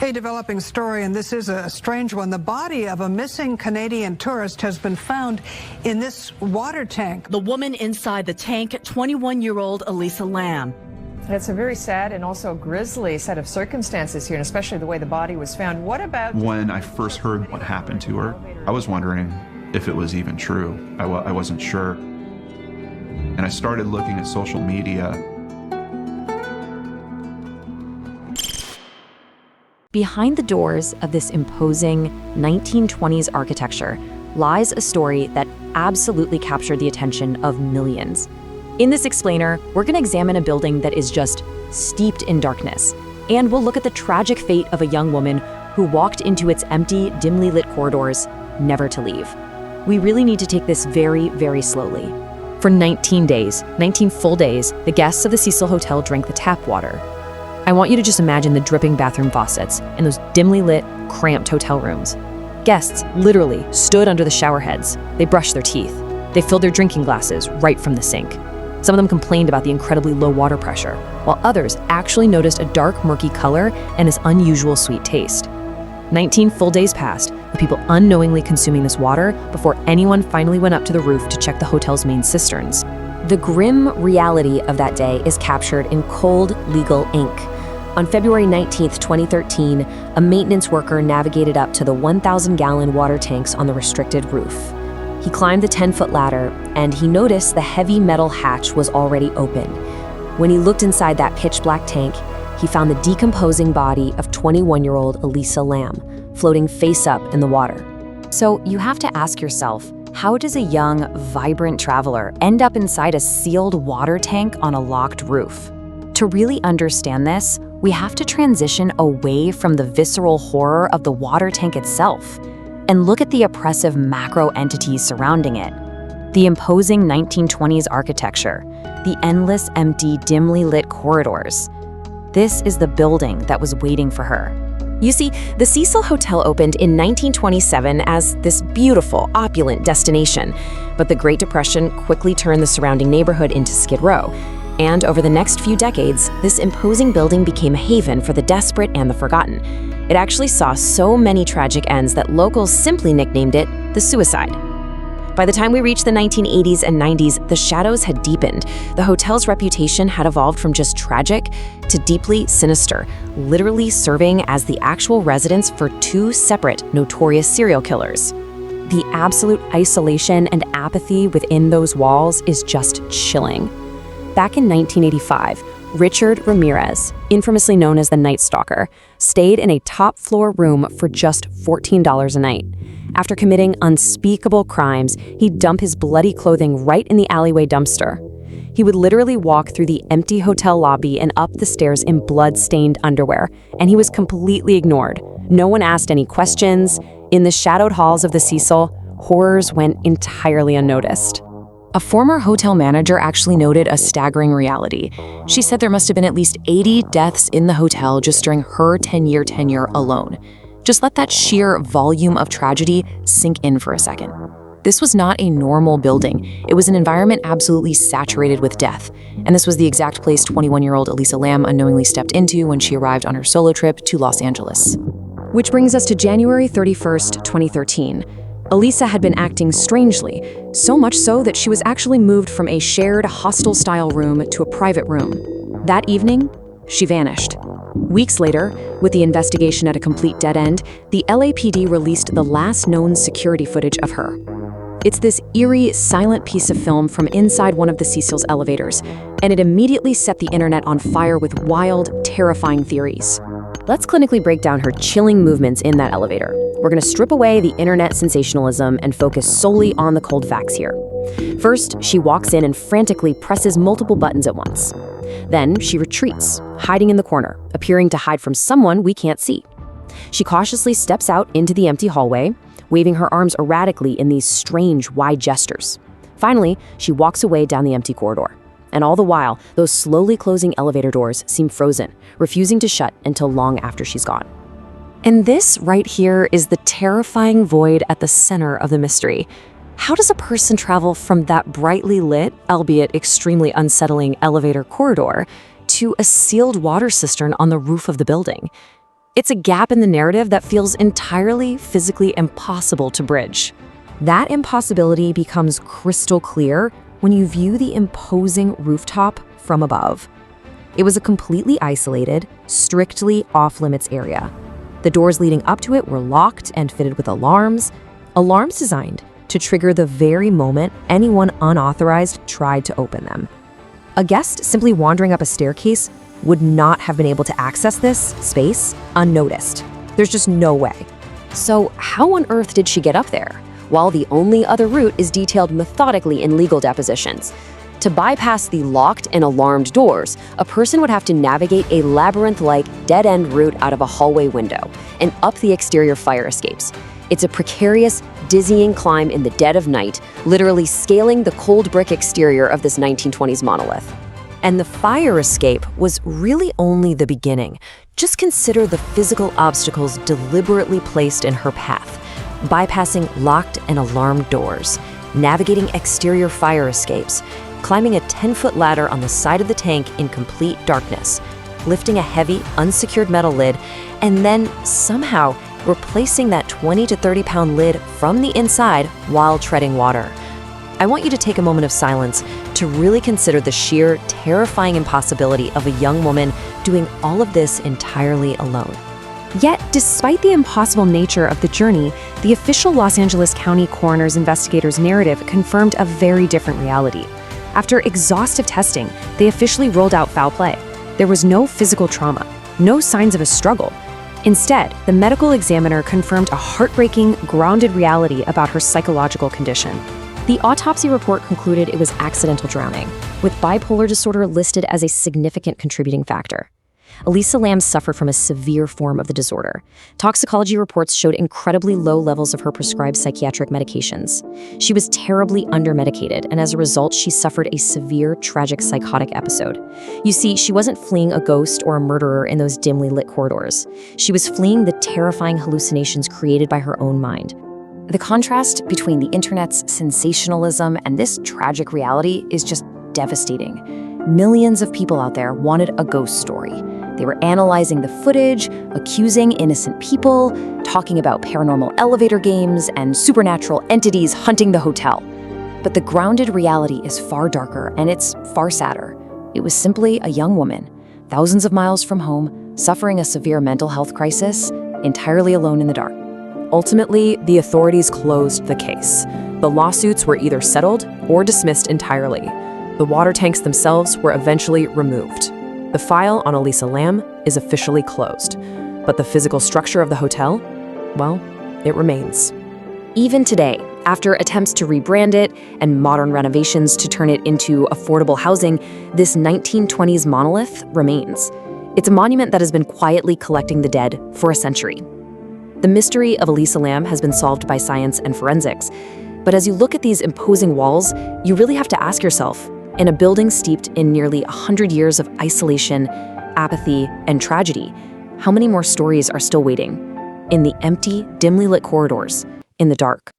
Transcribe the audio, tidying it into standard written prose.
A developing story, and this is a strange one. The body of a missing Canadian tourist has been found in this water tank. The woman inside the tank, 21-year-old Elisa Lam. It's a very sad and also grisly set of circumstances here, and especially the way the body was found. What about... When I first heard what happened to her, I was wondering if it was even true. I wasn't sure. And I started looking at social media. Behind the doors of this imposing 1920s architecture lies a story that absolutely captured the attention of millions. In this explainer, we're going to examine a building that is just steeped in darkness, and we'll look at the tragic fate of a young woman who walked into its empty, dimly lit corridors, never to leave. We really need to take this very, very slowly. For 19 days, 19 full days, the guests of the Cecil Hotel drank the tap water. I want you to just imagine the dripping bathroom faucets in those dimly lit, cramped hotel rooms. Guests literally stood under the shower heads. They brushed their teeth. They filled their drinking glasses right from the sink. Some of them complained about the incredibly low water pressure, while others actually noticed a dark, murky color and this unusual sweet taste. 19 full days passed, with people unknowingly consuming this water before anyone finally went up to the roof to check the hotel's main cisterns. The grim reality of that day is captured in cold, legal ink. On February 19, 2013, a maintenance worker navigated up to the 1,000-gallon water tanks on the restricted roof. He climbed the 10-foot ladder, and he noticed the heavy metal hatch was already open. When he looked inside that pitch-black tank, he found the decomposing body of 21-year-old Elisa Lam, floating face up in the water. So you have to ask yourself, how does a young, vibrant traveler end up inside a sealed water tank on a locked roof? To really understand this, we have to transition away from the visceral horror of the water tank itself and look at the oppressive macro entities surrounding it. The imposing 1920s architecture, the endless, empty, dimly lit corridors. This is the building that was waiting for her. You see, the Cecil Hotel opened in 1927 as this beautiful, opulent destination, but the Great Depression quickly turned the surrounding neighborhood into Skid Row. And over the next few decades, this imposing building became a haven for the desperate and the forgotten. It actually saw so many tragic ends that locals simply nicknamed it the Suicide. By the time we reached the 1980s and 90s, the shadows had deepened. The hotel's reputation had evolved from just tragic to deeply sinister, literally serving as the actual residence for two separate notorious serial killers. The absolute isolation and apathy within those walls is just chilling. Back in 1985, Richard Ramirez, infamously known as the Night Stalker, stayed in a top-floor room for just $14 a night. After committing unspeakable crimes, he'd dump his bloody clothing right in the alleyway dumpster. He would literally walk through the empty hotel lobby and up the stairs in blood-stained underwear, and he was completely ignored. No one asked any questions. In the shadowed halls of the Cecil, horrors went entirely unnoticed. A former hotel manager actually noted a staggering reality. She said there must have been at least 80 deaths in the hotel just during her 10-year tenure alone. Just let that sheer volume of tragedy sink in for a second. This was not a normal building. It was an environment absolutely saturated with death. And this was the exact place 21-year-old Elisa Lam unknowingly stepped into when she arrived on her solo trip to Los Angeles. Which brings us to January 31st, 2013. Elisa had been acting strangely, so much so that she was actually moved from a shared hostel-style room to a private room. That evening, she vanished. Weeks later, with the investigation at a complete dead end, the LAPD released the last known security footage of her. It's this eerie, silent piece of film from inside one of the Cecil's elevators, and it immediately set the internet on fire with wild, terrifying theories. Let's clinically break down her chilling movements in that elevator. We're going to strip away the internet sensationalism and focus solely on the cold facts here. First, she walks in and frantically presses multiple buttons at once. Then she retreats, hiding in the corner, appearing to hide from someone we can't see. She cautiously steps out into the empty hallway, waving her arms erratically in these strange, wide gestures. Finally, she walks away down the empty corridor. And all the while, those slowly closing elevator doors seem frozen, refusing to shut until long after she's gone. And this right here is the terrifying void at the center of the mystery. How does a person travel from that brightly lit, albeit extremely unsettling elevator corridor, to a sealed water cistern on the roof of the building? It's a gap in the narrative that feels entirely physically impossible to bridge. That impossibility becomes crystal clear when you view the imposing rooftop from above. It was a completely isolated, strictly off-limits area. The doors leading up to it were locked and fitted with alarms designed to trigger the very moment anyone unauthorized tried to open them. A guest simply wandering up a staircase would not have been able to access this space unnoticed. There's just no way. So how on earth did she get up there? While the only other route is detailed methodically in legal depositions. To bypass the locked and alarmed doors, a person would have to navigate a labyrinth-like dead-end route out of a hallway window and up the exterior fire escapes. It's a precarious, dizzying climb in the dead of night, literally scaling the cold brick exterior of this 1920s monolith. And the fire escape was really only the beginning. Just consider the physical obstacles deliberately placed in her path. Bypassing locked and alarmed doors, navigating exterior fire escapes, climbing a 10-foot ladder on the side of the tank in complete darkness, lifting a heavy, unsecured metal lid, and then somehow replacing that 20 to 30-pound lid from the inside while treading water. I want you to take a moment of silence to really consider the sheer, terrifying impossibility of a young woman doing all of this entirely alone. Yet, despite the impossible nature of the journey, the official Los Angeles County Coroner's investigators' narrative confirmed a very different reality. After exhaustive testing, they officially ruled out foul play. There was no physical trauma, no signs of a struggle. Instead, the medical examiner confirmed a heartbreaking, grounded reality about her psychological condition. The autopsy report concluded it was accidental drowning, with bipolar disorder listed as a significant contributing factor. Elisa Lam suffered from a severe form of the disorder. Toxicology reports showed incredibly low levels of her prescribed psychiatric medications. She was terribly under-medicated, and as a result, she suffered a severe, tragic psychotic episode. You see, she wasn't fleeing a ghost or a murderer in those dimly lit corridors. She was fleeing the terrifying hallucinations created by her own mind. The contrast between the internet's sensationalism and this tragic reality is just devastating. Millions of people out there wanted a ghost story. They were analyzing the footage, accusing innocent people, talking about paranormal elevator games and supernatural entities hunting the hotel. But the grounded reality is far darker, and it's far sadder. It was simply a young woman, thousands of miles from home, suffering a severe mental health crisis, entirely alone in the dark. Ultimately, the authorities closed the case. The lawsuits were either settled or dismissed entirely. The water tanks themselves were eventually removed. The file on Elisa Lam is officially closed, but the physical structure of the hotel, well, it remains. Even today, after attempts to rebrand it and modern renovations to turn it into affordable housing, this 1920s monolith remains. It's a monument that has been quietly collecting the dead for a century. The mystery of Elisa Lam has been solved by science and forensics, but as you look at these imposing walls, you really have to ask yourself, in a building steeped in nearly 100 years of isolation, apathy, and tragedy, how many more stories are still waiting? In the empty, dimly lit corridors, in the dark.